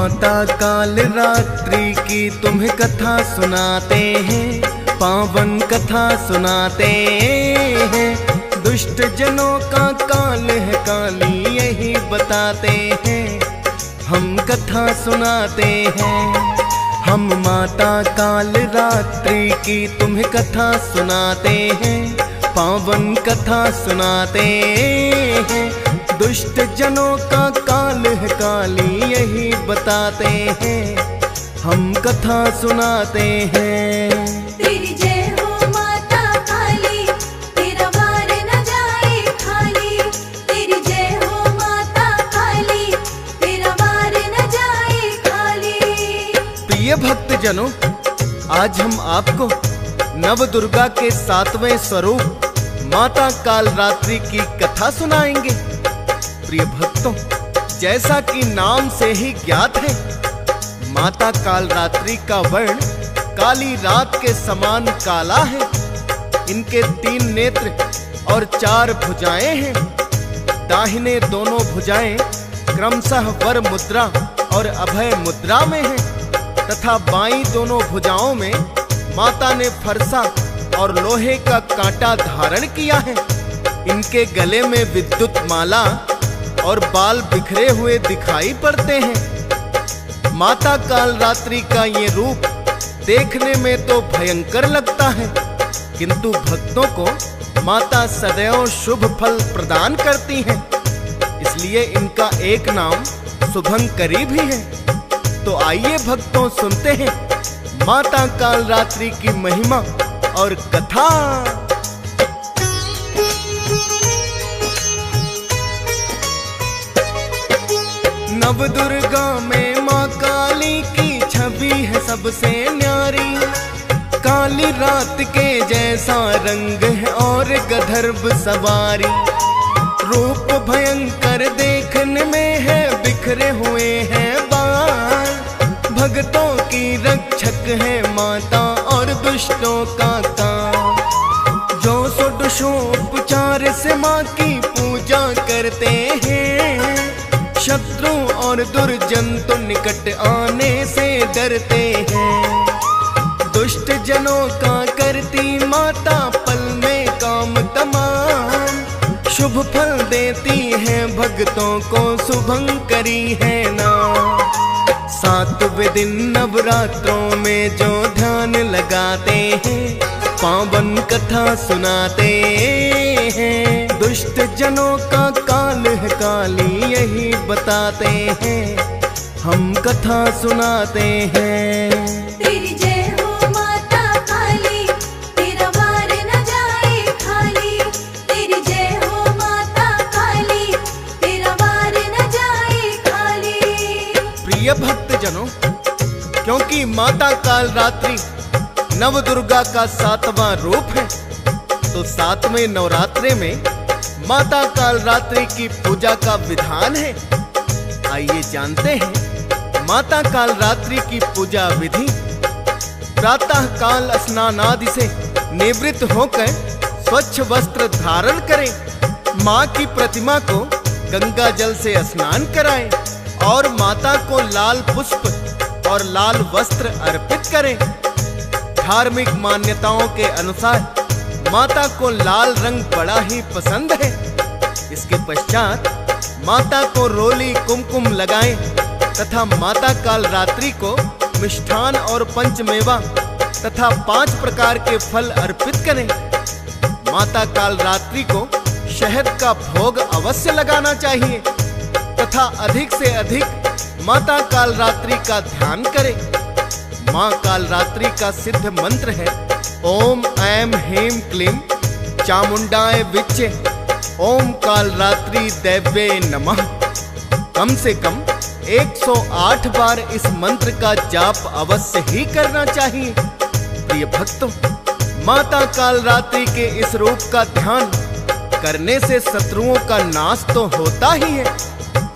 माता काल रात्रि की तुम्हें कथा सुनाते हैं, पावन कथा सुनाते हैं। दुष्ट जनों का काल है काली यही बताते हैं, हम कथा सुनाते हैं। हम माता काल रात्रि की तुम्हें कथा सुनाते हैं, पावन कथा सुनाते हैं। दुष्ट जनों का काल है काली यही बताते हैं, हम कथा सुनाते हैं। तेरी जय हो माता काली, तेरा वार न जाए खाली। तेरी जय हो माता काली, तेरा वार न जाए खाली। प्रिय भक्त जनों, आज हम आपको नव दुर्गा के 7वें स्वरूप माता काल रात्रि की कथा सुनाएंगे। प्रिय भक्तों, जैसा कि नाम से ही ज्ञात है, माता काल रात्रि का वर्ण काली रात के समान काला है। इनके 3 नेत्र और 4 भुजाएं हैं। दाहिने दोनों भुजाएं क्रमशः वर मुद्रा और अभय मुद्रा में हैं, तथा बाईं दोनों भुजाओं में माता ने फरसा और लोहे का कांटा धारण किया है। इनके गले में विद्युत माला और बाल बिखरे हुए दिखाई पड़ते हैं। माता काल रात्रि का ये रूप देखने में तो भयंकर लगता है, किंतु भक्तों को माता सदैव शुभ फल प्रदान करती हैं। इसलिए इनका एक नाम शुभंकरी भी है। तो आइए भक्तों, सुनते हैं माता काल रात्रि की महिमा और कथा। नव दुर्गा में माँ काली की छवि है सबसे न्यारी। काली रात के जैसा रंग है और गंधर्व सवारी। रूप भयंकर देखने में है, बिखरे हुए हैं बाल। भक्तों की रक्षक है माता और दुष्टों का काल। जो षोडशोपचार से माँ की पूजा करते हैं, शत्रु और दुर्जन तो निकट आने से डरते हैं। दुष्ट जनों का करती माता पल में काम तमाम। शुभ फल देती है भक्तों को, शुभंकरी है नाम। 7वें दिन नवरात्रों में जो ध्यान लगाते हैं, पावन कथा सुनाते हैं। दुष्ट जनों का काल है काली यही बताते हैं, हम कथा सुनाते हैं। तेरी जय हो माता काली, तेरा वार न जाए खाली। तेरी जय हो माता काली, तेरा वार न जाए खाली। प्रिय भक्त जनों, क्योंकि माता काल रात्रि नव दुर्गा का 7वां रूप है, तो 7वें नवरात्रे में माता काल रात्रि की पूजा का विधान है। आइए जानते हैं माता काल रात्रि की पूजा विधि। प्रातः काल स्नानादि से निवृत्त होकर स्वच्छ वस्त्र धारण करें। माँ की प्रतिमा को गंगा जल से स्नान कराएं और माता को लाल पुष्प और लाल वस्त्र अर्पित करें। धार्मिक मान्यताओं के अनुसार माता को लाल रंग बड़ा ही पसंद है। इसके पश्चात माता को रोली कुमकुम लगाएं तथा माता काल रात्रि को मिष्ठान और पंचमेवा तथा 5 प्रकार के फल अर्पित करें। माता काल रात्रि को शहद का भोग अवश्य लगाना चाहिए तथा अधिक से अधिक माता काल रात्रि का ध्यान करें। माँ काल रात्रि का सिद्ध मंत्र है ओम ऐं ह्रीं क्लीं चामुंडाय विच्चे ओम काल रात्रि दैवे नमः। कम से कम 108 बार इस मंत्र का जाप अवश्य ही करना चाहिए। प्रिय भक्तों, माता काल रात्रि के इस रूप का ध्यान करने से शत्रुओं का नाश तो होता ही है,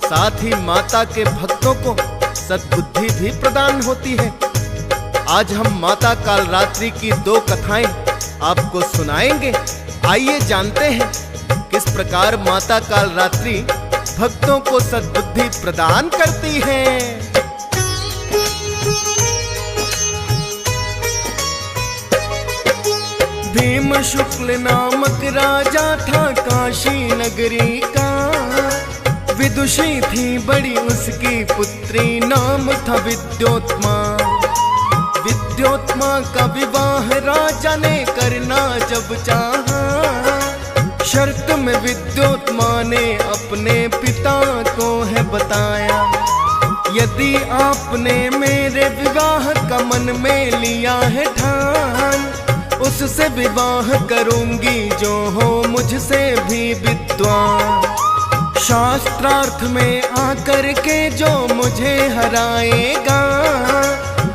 साथ ही माता के भक्तों को सद्बुद्धि भी प्रदान होती है। आज हम माता काल रात्रि की 2 कथाएं आपको सुनाएंगे। आइए जानते हैं किस प्रकार माता काल रात्रि भक्तों को सद्बुद्धि प्रदान करती है। भीम शुक्ल नामक राजा था काशी नगरी का। विदुषी थी बड़ी उसकी पुत्री, नाम था विद्योत्मा। विद्योत्मा का विवाह राजा ने करना जब चाहा, शर्त में विद्योत्मा ने अपने पिता को है बताया, यदि आपने मेरे विवाह का मन में लिया है ठान, उससे विवाह करूंगी जो हो मुझसे भी विद्वान। शास्त्रार्थ में आकर के जो मुझे हराएगा,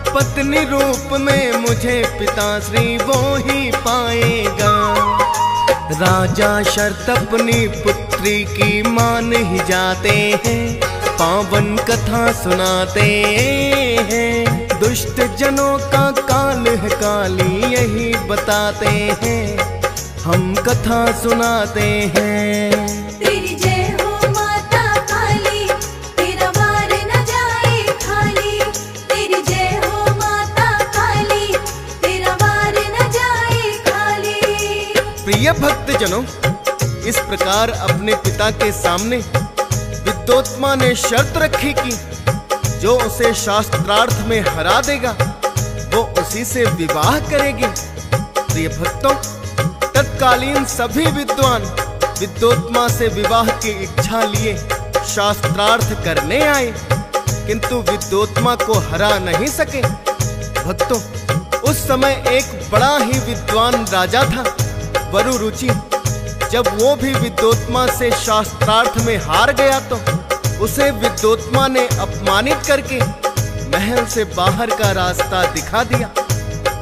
पत्नी रूप में मुझे पिताश्री वो ही पाएगा। राजा शर्त अपनी पुत्री की मान ही जाते हैं, पावन कथा सुनाते हैं। दुष्ट जनों का काल है काली यही बताते हैं, हम कथा सुनाते हैं। तेरी जय हो माता काली, तेरा वार न जाए खाली। तेरी जय हो माता काली, तेरा वार न जाए खाली। प्रिय भक्तजनों, इस प्रकार अपने पिता के सामने विद्योत्मा ने शर्त रखी कि जो उसे शास्त्रार्थ में हरा देगा वो उसी से विवाह करेगी। प्रिय भक्तों, तत्कालीन सभी विद्वान विद्योत्मा से विवाह की इच्छा लिए शास्त्रार्थ करने आए, किंतु विद्योत्मा को हरा नहीं सके। भक्तों, उस समय एक बड़ा ही विद्वान राजा था, वरु रुचि। जब वो भी विद्योत्मा से शास्त्रार्थ में हार गया तो उसे विद्योत्मा ने अपमानित करके महल से बाहर का रास्ता दिखा दिया।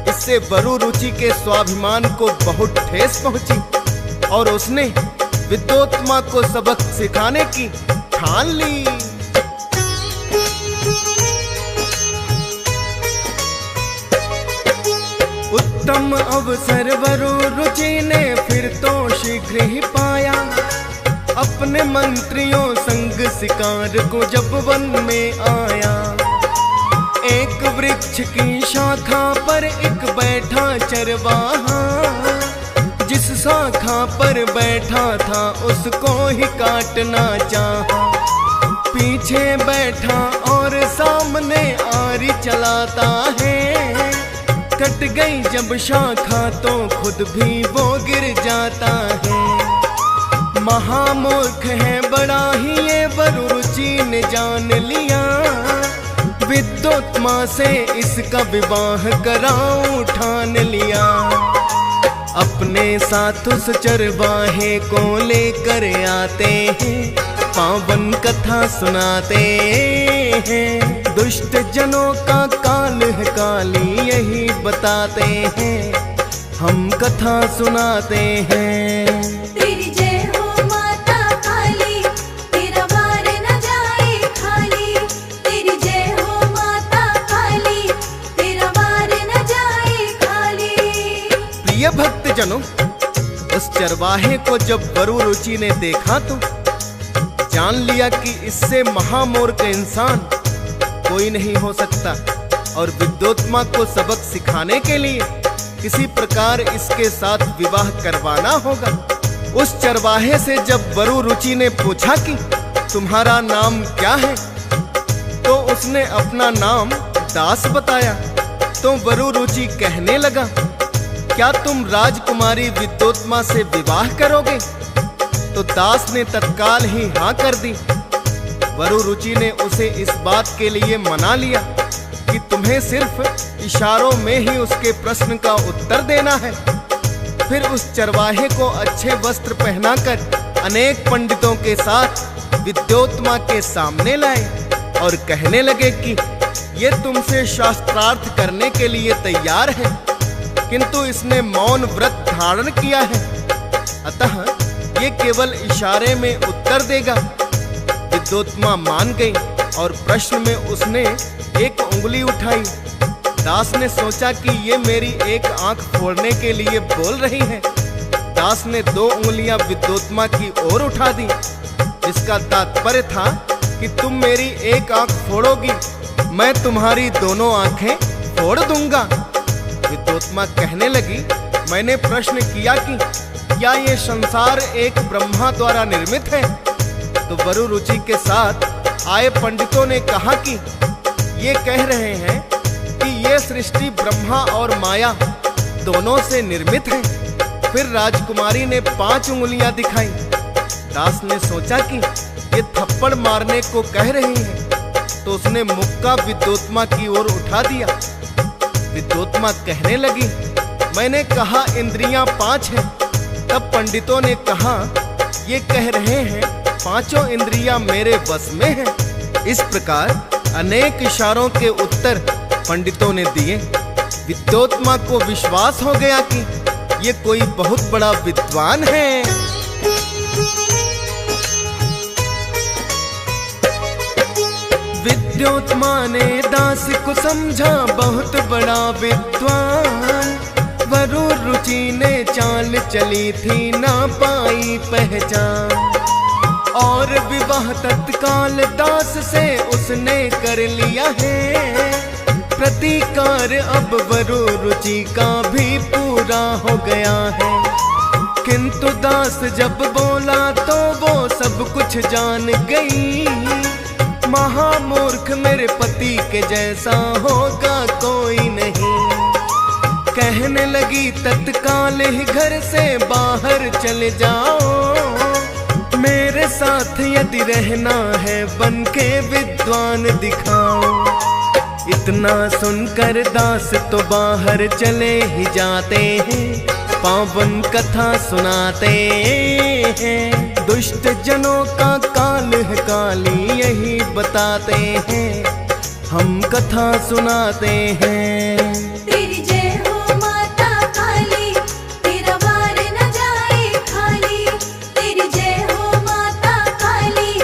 इससे वरु रुचि के स्वाभिमान को बहुत ठेस पहुंची और उसने विद्योत्मा को सबक सिखाने की ठान ली। उत्तम अवसर वरु रुचि ने फिर तो शीघ्र ही पाया, अपने मंत्रियों संग शिकार को जब वन में आया। एक वृक्ष की शाखा पर एक बैठा चरवाहा, जिस शाखा पर बैठा था उसको ही काटना चाहा। पीछे बैठा और सामने आरी चलाता है, कट गई जब शाखा तो खुद भी वो गिर जाता है। महामूर्ख है बड़ा ही ये वरु रुचि ने जान लिया, विद्योत्मा से इसका विवाह कराऊं ठान लिया। अपने साथ उस चरवाहे को लेकर आते हैं, पावन कथा सुनाते हैं। दुष्ट जनों का काल है काली यही बताते हैं, हम कथा सुनाते हैं। तेरी जय हो माता काली, तेरा वार न जाए खाली। तेरी जय हो माता काली, तेरा वार न जाए खाली। प्रिय भक्तजनों, उस चरवाहे को जब वरु रुचि ने देखा तो जान लिया कि इससे महामूर्ख इंसान कोई नहीं हो सकता और विद्योत्मा को सबक सिखाने के लिए किसी प्रकार इसके साथ विवाह करवाना होगा। उस चरवाहे से जब वरु रुचि ने पूछा कि तुम्हारा नाम क्या है, तो उसने अपना नाम दास बताया। तो वरु रुचि कहने लगा, क्या तुम राजकुमारी विद्योत्मा से विवाह करोगे? तो दास ने तत्काल ही हाँ कर दी। वरु रुचि ने उसे इस बात के लिए मना लिया कि तुम्हें सिर्फ इशारों में ही उसके प्रश्न का उत्तर देना है। फिर उस चरवाहे को अच्छे वस्त्र पहनाकर अनेक पंडितों के साथ विद्योत्मा के सामने लाए और कहने लगे कि ये तुमसे शास्त्रार्थ करने के लिए तैयार है, किंतु इसने मौन व्रत धारण किया है, अतः ये केवल इशारे में उत्तर देगा। विद्योत्मा मान गई और प्रश्न में उसने एक उंगली उठाई। दास ने सोचा कि ये मेरी एक आंख फोड़ने के लिए बोल रही है। दास ने 2 उंगलियां विद्योत्मा की ओर उठा दी, जिसका तात्पर्य था कि तुम मेरी एक आंख फोड़ोगी, मैं तुम्हारी दोनों आंखें फोड़ दूंगा। विद्योत्मा कहने लगी, मैंने प्रश्न किया कि क्या ये संसार एक ब्रह्मा द्वारा निर्मित है? तो वरु रुचि के साथ आए पंडितों ने कहा कि ये कह रहे हैं कि ये सृष्टि ब्रह्मा और माया दोनों से निर्मित है। फिर राजकुमारी ने 5 उंगलियां दिखाई। दास ने सोचा कि ये थप्पड़ मारने को कह रही है, तो उसने मुक्का विद्योत्मा की ओर उठा दिया। विद्योत्मा कहने लगी, मैंने कहा इंद्रियां 5 हैं। तब पंडितों ने कहा, ये कह रहे हैं 5 इंद्रियां मेरे वश में हैं। इस प्रकार अनेक इशारों के उत्तर पंडितों ने दिए। विद्योत्मा को विश्वास हो गया कि ये कोई बहुत बड़ा विद्वान है। विद्योत्मा ने दास को समझा बहुत बड़ा विद्वान। वरु रुचि ने चाल चली थी ना पाई पहचान, और विवाह तत्काल दास से उसने कर लिया है। प्रतिकार अब वरु रुचि का भी पूरा हो गया है। किंतु दास जब बोला तो वो सब कुछ जान गई। महामूर्ख मेरे पति के जैसा होगा कोई नहीं। कहने लगी तत्काल ही घर से बाहर चले जाओ। मेरे साथ यदि रहना है बन के विद्वान दिखाओ। इतना सुनकर दास तो बाहर चले ही जाते हैं, पावन कथा सुनाते हैं। दुष्ट जनों का काल है काली यही बताते हैं, हम कथा सुनाते हैं। तेरी जय हो माता काली, तेरा वार न जाए खाली। तेरी जय हो माता काली,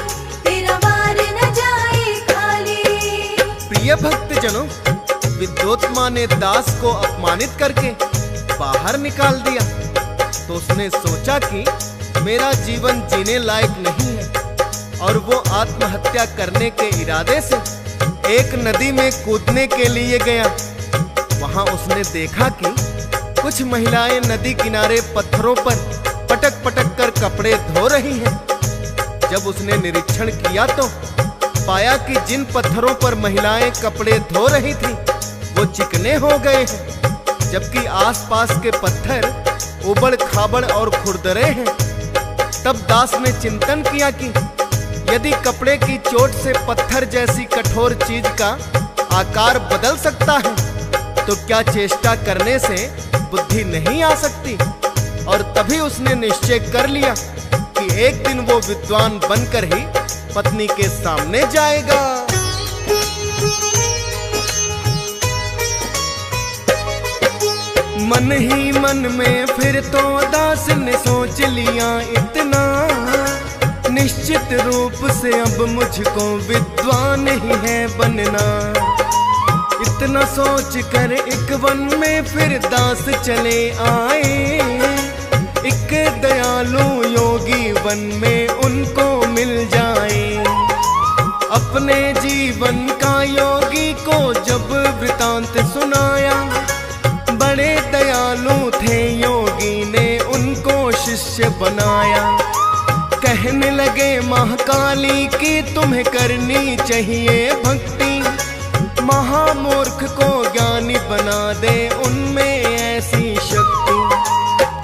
तेरा वार न जाए खाली। प्रिय भक्तजनों, विद्योत्मा ने दास को अपमानित करके बाहर निकाल दिया। तो उसने सोचा कि मेरा जीवन जीने लायक नहीं है, और वो आत्महत्या करने के इरादे से एक नदी में कूदने के लिए गया। वहां उसने देखा कि कुछ महिलाएं नदी किनारे पत्थरों पर पटक पटक कर कपड़े धो रही हैं। जब उसने निरीक्षण किया तो पाया कि जिन पत्थरों पर महिलाएं कपड़े धो रही थी वो चिकने हो गए हैं, जबकि आसपास के पत्थर उबड़ खाबड़ और खुरदरे हैं। तब दास ने चिंतन किया कि यदि कपड़े की चोट से पत्थर जैसी कठोर चीज का आकार बदल सकता है, तो क्या चेष्टा करने से बुद्धि नहीं आ सकती? और तभी उसने निश्चय कर लिया कि एक दिन वो विद्वान बनकर ही पत्नी के सामने जाएगा। मन ही मन में फिर तो दास ने सोच लिया इतना, निश्चित रूप से अब मुझको विद्वान ही है बनना। इतना सोच कर एक वन में फिर दास चले आए। एक दयालु योगी वन में उनको मिल जाए। अपने जीवन का योगी को जब वृतांत सुनाया, बड़े दयालु थे योगी ने उनको शिष्य बनाया। कहने लगे महाकाली की तुम्हें करनी चाहिए भक्ति। महामूर्ख को ज्ञानी बना दे उनमें ऐसी शक्ति।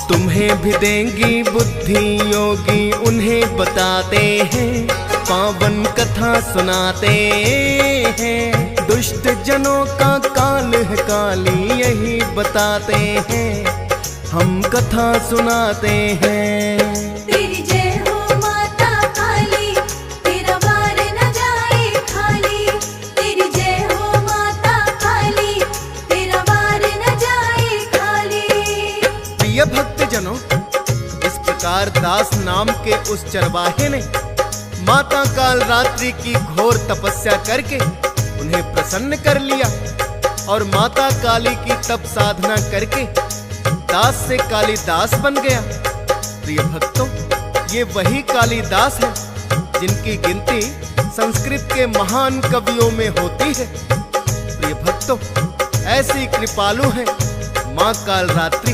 तुम्हें भी देंगी बुद्धि योगी उन्हें बताते हैं, पावन कथा सुनाते हैं। दुष्ट जनों का काल है काली यही बताते हैं, हम कथा सुनाते हैं। तेरी जय हो माता काली, तेरा वार न जाए खाली। तेरी जय हो माता काली, तेरा वार न जाए खाली। प्रिय भक्तजनों, इस प्रकार दास नाम के उस चरवाहे ने माता काल रात्रि की घोर तपस्या करके उन्हें प्रसन्न कर लिया, और माता काली की तप साधना करके दास से कालिदास बन गया। प्रिय भक्तों, ये वही कालिदास है जिनकी गिनती संस्कृत के महान कवियों में होती है। प्रिय भक्तों, ऐसी कृपालु है माँ कालरात्रि,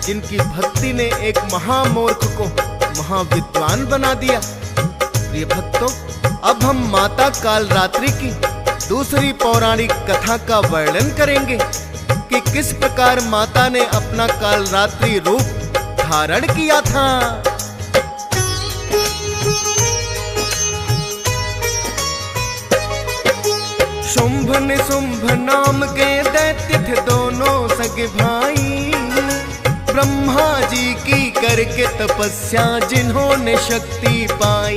जिनकी भक्ति ने एक महामूर्ख को महाविद्वान बना दिया। प्रिय भक्तों, अब हम माता कालरात्रि की दूसरी पौराणिक कथा का वर्णन करेंगे कि किस प्रकार माता ने अपना कालरात्रि रूप धारण किया था। शुंभ निशुंभ नाम के दैत्य थे दोनों सगे भाई, ब्रह्मा जी की करके तपस्या जिन्होंने शक्ति पाई,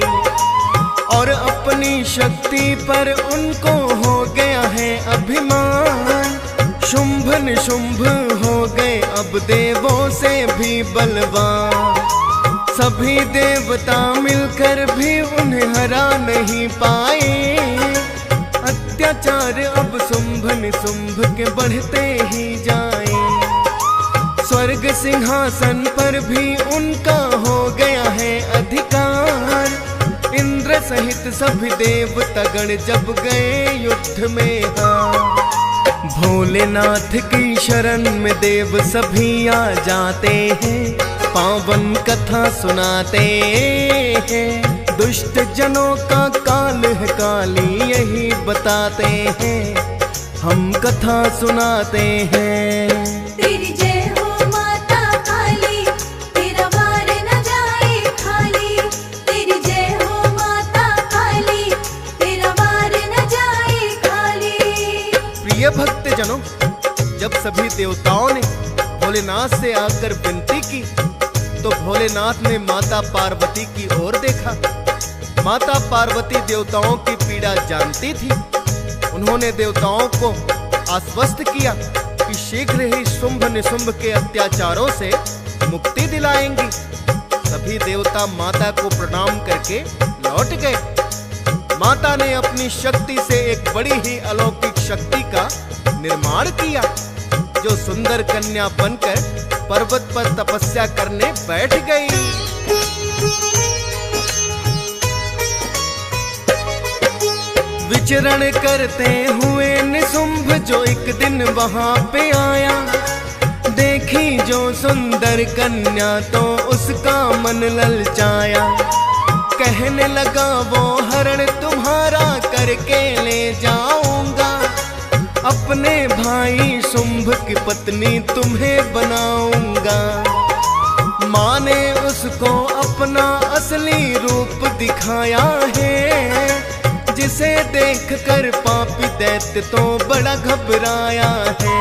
और अपनी शक्ति पर उनको हो गया है अभिमान। शुंभ निशुंभ हो गए अब देवों से भी बलवान, सभी देवता मिलकर भी उन्हें हरा नहीं पाए। अत्याचार अब शुंभ निशुंभ के बढ़ते ही जाए, स्वर्ग सिंहासन पर भी उनका हो गया है अधिकार। इंद्र सहित सभी देवतागण जब गए युद्ध में हार, भोलेनाथ की शरण में देव सभी आ जाते हैं, पावन कथा सुनाते हैं। दुष्ट जनों का काल है काली यही बताते हैं, हम कथा सुनाते हैं। तेरी जय हो माता काली, तेरा वार न जाए खाली। तेरी जय हो माता काली, तेरा वार न जाए खाली। प्रिय भक्तजनों, जब सभी देवताओं ने भोलेनाथ से आकर विनती की तो भोलेनाथ ने माता पार्वती की ओर देखा। माता पार्वती देवताओं की पीड़ा जानती थी। उन्होंने देवताओं को आश्वस्त किया कि शीघ्र ही शुंभ निशुंभ के अत्याचारों से मुक्ति दिलाएंगी। सभी देवता माता को प्रणाम करके लौट गए। माता ने अपनी शक्ति से एक बड़ी ही अलौकिक शक्ति का निर्माण किया, जो सुंदर कन्या बनकर पर्वत पर तपस्या करने बैठ गई। विचरण करते हुए निशुंभ जो एक दिन वहां पे आया, देखी जो सुंदर कन्या तो उसका मन ललचाया। कहने लगा वो हरण तुम्हारा करके ले जाऊंगा, अपने भाई शुंभ की पत्नी तुम्हें बनाऊंगा। माँ ने उसको अपना असली रूप दिखाया है, जिसे देखकर पापी दैत्य तो बड़ा घबराया है।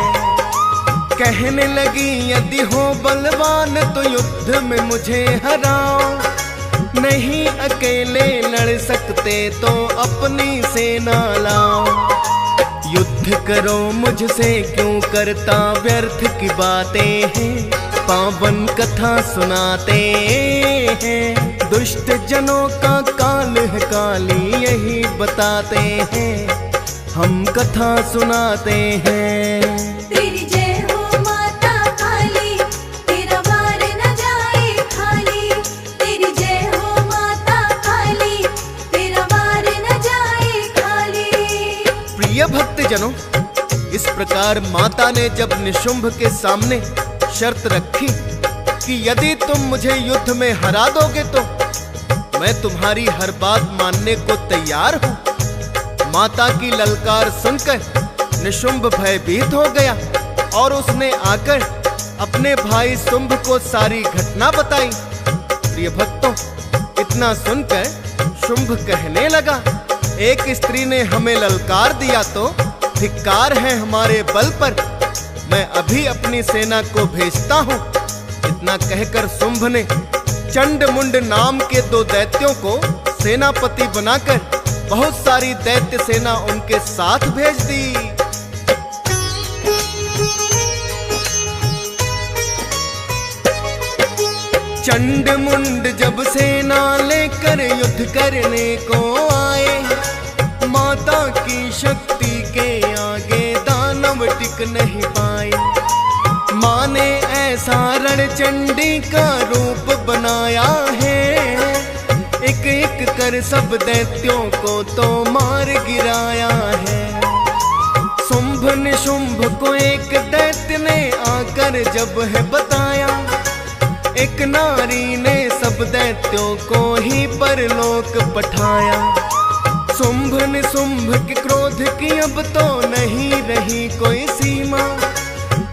कहने लगी यदि हो बलवान तो युद्ध में मुझे हराओ, नहीं अकेले लड़ सकते तो अपनी सेना लाओ। युद्ध करो मुझसे क्यों करता व्यर्थ की बातें हैं, पावन कथा सुनाते हैं। दुष्ट जनों का काल है काली यही बताते हैं, हम कथा सुनाते हैं। तेरी जय हो माता काली, तेरा वार न जाए खाली। तेरी जय हो माता काली, तेरा वार न जाए खाली। प्रिय भक्तजनों, इस प्रकार माता ने जब निशुंभ के सामने शर्त रखी कि यदि तुम मुझे युद्ध में हरा दोगे तो मैं तुम्हारी हर बात मानने को तैयार हूं। माता की ललकार सुनकर निशुंभ भयभीत हो गया और उसने आकर अपने भाई शुंभ को सारी घटना बताई। प्रिय भक्तों, इतना सुनकर शुंभ कहने लगा, एक स्त्री ने हमें ललकार दिया तो धिक्कार है हमारे बल पर, मैं अभी अपनी सेना को भेजता हूं। इतना कहकर शुंभ ने चंड मुंड नाम के 2 दैत्यों को सेनापति बनाकर बहुत सारी दैत्य सेना उनके साथ भेज दी। चंड मुंड जब सेना लेकर युद्ध करने को आए, माता की शक्ति के आगे दानव टिक नहीं पाए। माँ ने ऐसा रणचंडी का रूप बनाया है, एक एक कर सब दैत्यों को तो मार गिराया है। शुंभ निशुंभ को एक दैत्य ने आकर जब है बताया, एक नारी ने सब दैत्यों को ही परलोक पठाया। शुंभ निशुंभ के क्रोध की अब तो नहीं रही कोई सीमा,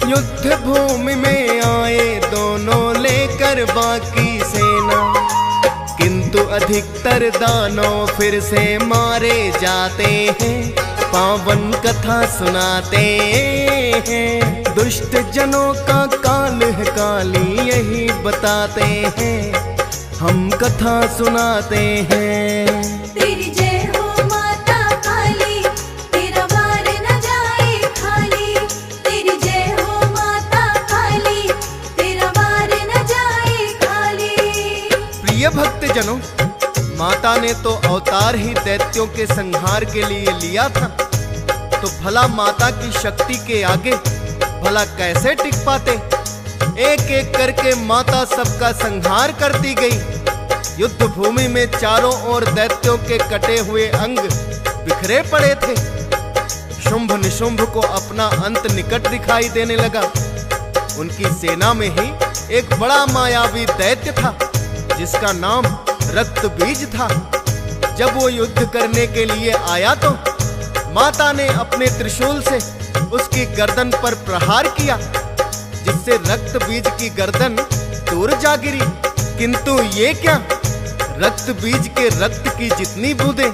युद्ध भूमि में आए दोनों लेकर बाकी सेना, किंतु अधिकतर दानव फिर से मारे जाते हैं, पावन कथा सुनाते हैं। दुष्ट जनों का काल है काली यही बताते हैं, हम कथा सुनाते हैं। तेरी जय हो माता काली, तेरा वार न जाए खाली। तेरी जय हो माता काली, तेरा वार न जाए खाली। प्रिय भक्त जनों, माता ने तो अवतार ही दैत्यों के संहार के लिए लिया था, तो भला माता की शक्ति के आगे भला कैसे टिक पाते। एक एक करके माता सबका संहार करती गई। युद्ध भूमि में चारों ओर दैत्यों के कटे हुए अंग बिखरे पड़े थे। शुंभ निशुंभ को अपना अंत निकट दिखाई देने लगा। उनकी सेना में ही एक बड़ा मायावी दैत्य था जिसका नाम रक्त बीज था। जब वो युद्ध करने के लिए आया तो माता ने अपने त्रिशूल से उसकी गर्दन पर प्रहार किया, जिससे रक्त बीज की गर्दन दूर जा गिरी। किंतु ये क्या, रक्त बीज के रक्त की जितनी बूंदें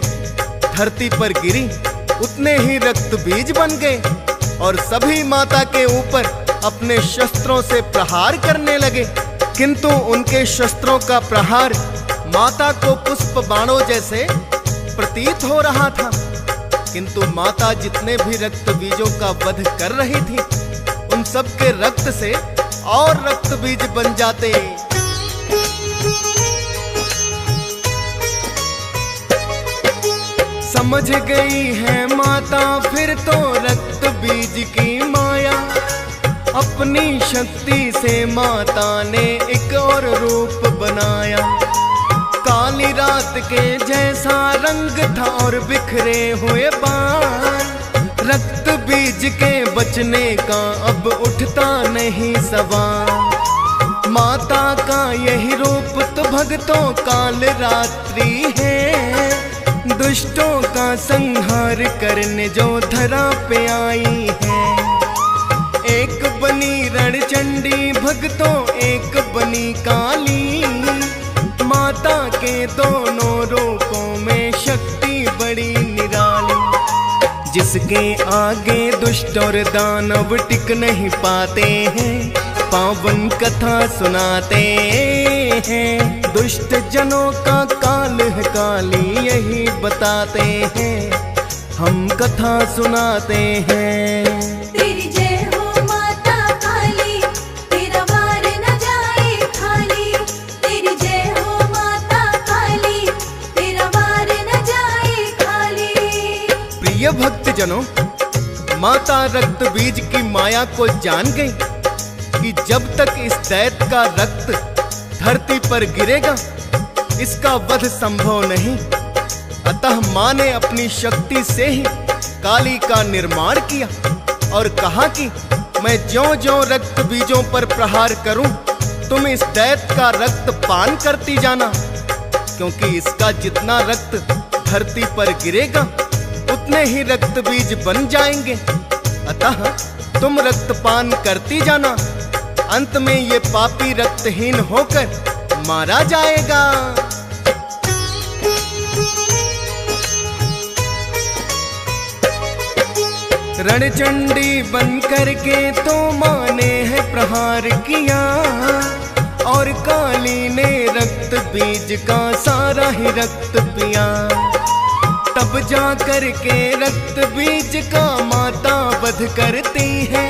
धरती पर गिरी उतने ही रक्त बीज बन गए और सभी माता के ऊपर अपने शस्त्रों से प्रहार करने लगे। किंतु उनके शस्त्रों का प्रहार माता को पुष्प बाणों जैसे प्रतीत हो रहा था। किंतु माता जितने भी रक्त बीजों का वध कर रही थी, उन सब के रक्त से और रक्त बीज बन जाते। समझ गई है माता फिर तो रक्त बीज की माया, अपनी शक्ति से माता ने एक और रूप बनाया। काली रात के जैसा रंग था और बिखरे हुए बाल, रक्त बीज के बचने का अब उठता नहीं सवाल। माता का यही रूप तो भक्तों काल रात्रि है, दुष्टों का संहार करने जो धरा पे आई है। एक बनी रणचंडी भक्तों एक बनी काली, माता के दोनों रूपों में शक्ति बड़ी निराली। जिसके आगे दुष्ट और दानव टिक नहीं पाते हैं, पावन कथा सुनाते हैं। दुष्ट जनों का काल है काली यही बताते हैं, हम कथा सुनाते हैं। तेरी जय हो माता काली, तेरा वार न जाए खाली। तेरी जय हो माता काली, तेरा वार न जाए खाली। प्रिय भक्त जनों, माता रक्त बीज की माया को जान गई कि जब तक इस दैत्य का रक्त धरती पर गिरेगा इसका वध संभव नहीं। अतः मां ने अपनी शक्ति से ही काली का निर्माण किया और कहा कि मैं ज्यों-ज्यों रक्त बीजों पर प्रहार करूं, तुम इस दैत्य का रक्त पान करती जाना, क्योंकि इसका जितना रक्त धरती पर गिरेगा उतने ही रक्त बीज बन जाएंगे। अतः तुम रक्तपान करती जाना, अंत में ये पापी रक्तहीन होकर मारा जाएगा। रणचंडी बन करके तो मां ने है प्रहार किया और काली ने रक्त बीज का सारा ही रक्त पिया। तब जा कर के रक्त बीज का माता वध करती है,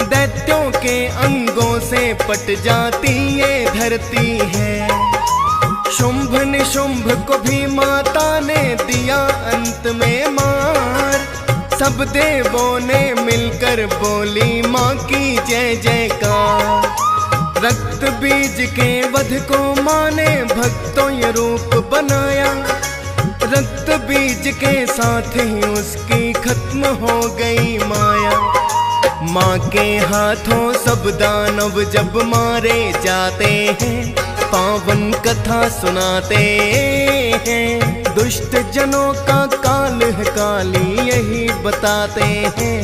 दैत्यों के अंगों से पट जाती ये धरती है। शुंभ निशुंभ को भी माता ने दिया अंत में मार, सब देवों ने मिलकर बोली माँ की जय जयकार। रक्त बीज के वध को माँ ने भक्तों ये रूप बनाया, रक्त बीज के साथ ही उसकी खत्म हो गई माया। माँ के हाथों सब दानव जब मारे जाते हैं, पावन कथा सुनाते हैं। दुष्ट जनों का काल है काली यही बताते हैं,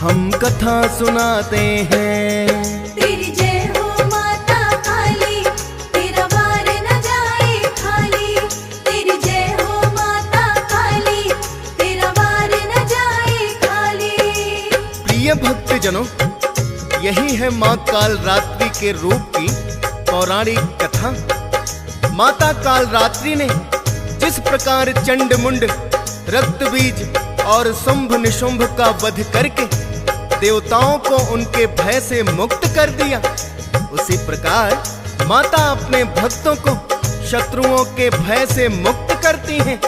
हम कथा सुनाते हैं। तेरी जय हो माता काली, तेरा वार न जाए खाली। तेरी जय हो माता काली, तेरा वार न जाए खाली। प्रिय भक्तजनों, यही है माँ काल रात्रि के रूप की पौराणिक कथा। माता काल रात्रि ने जिस प्रकार चंड मुंड, रक्त बीज और शुंभ निशुंभ का वध करके देवताओं को उनके भय से मुक्त कर दिया, उसी प्रकार माता अपने भक्तों को शत्रुओं के भय से मुक्त करती हैं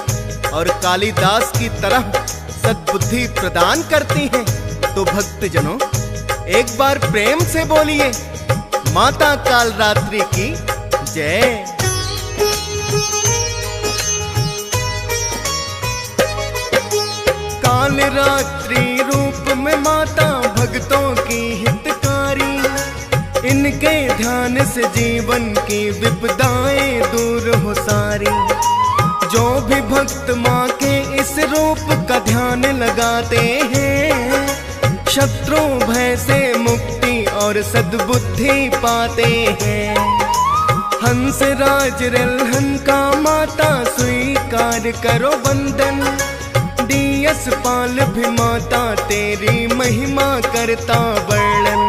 और कालिदास की तरह सद्बुद्धि प्रदान करती हैं। तो भक्तजनों, एक बार प्रेम से बोलिए माता काल रात्रि की जय। काल रात्रि रूप में माता भक्तों की हितकारी, इनके ध्यान से जीवन की विपदाएं दूर हो सारी। जो भी भक्त माँ के इस रूप का ध्यान लगाते हैं, शत्रु भय से मुक्ति और सद्बुद्धि पाते हैं। हंस राज रल्हन का माता स्वीकार करो वंदन, दियस पाल भी माता तेरी महिमा करता वर्णन।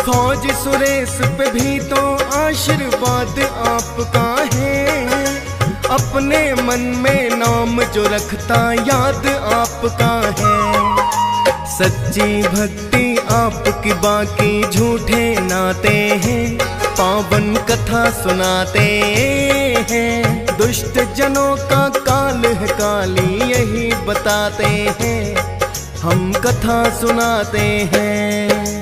फौज सुरेश पे भी तो आशीर्वाद आपका है, अपने मन में नाम जो रखता याद आपका है। सच्ची भक्ति आपकी बाकी झूठे नाते हैं, पावन कथा सुनाते हैं। दुष्ट जनों का काल है काली यही बताते हैं, हम कथा सुनाते हैं।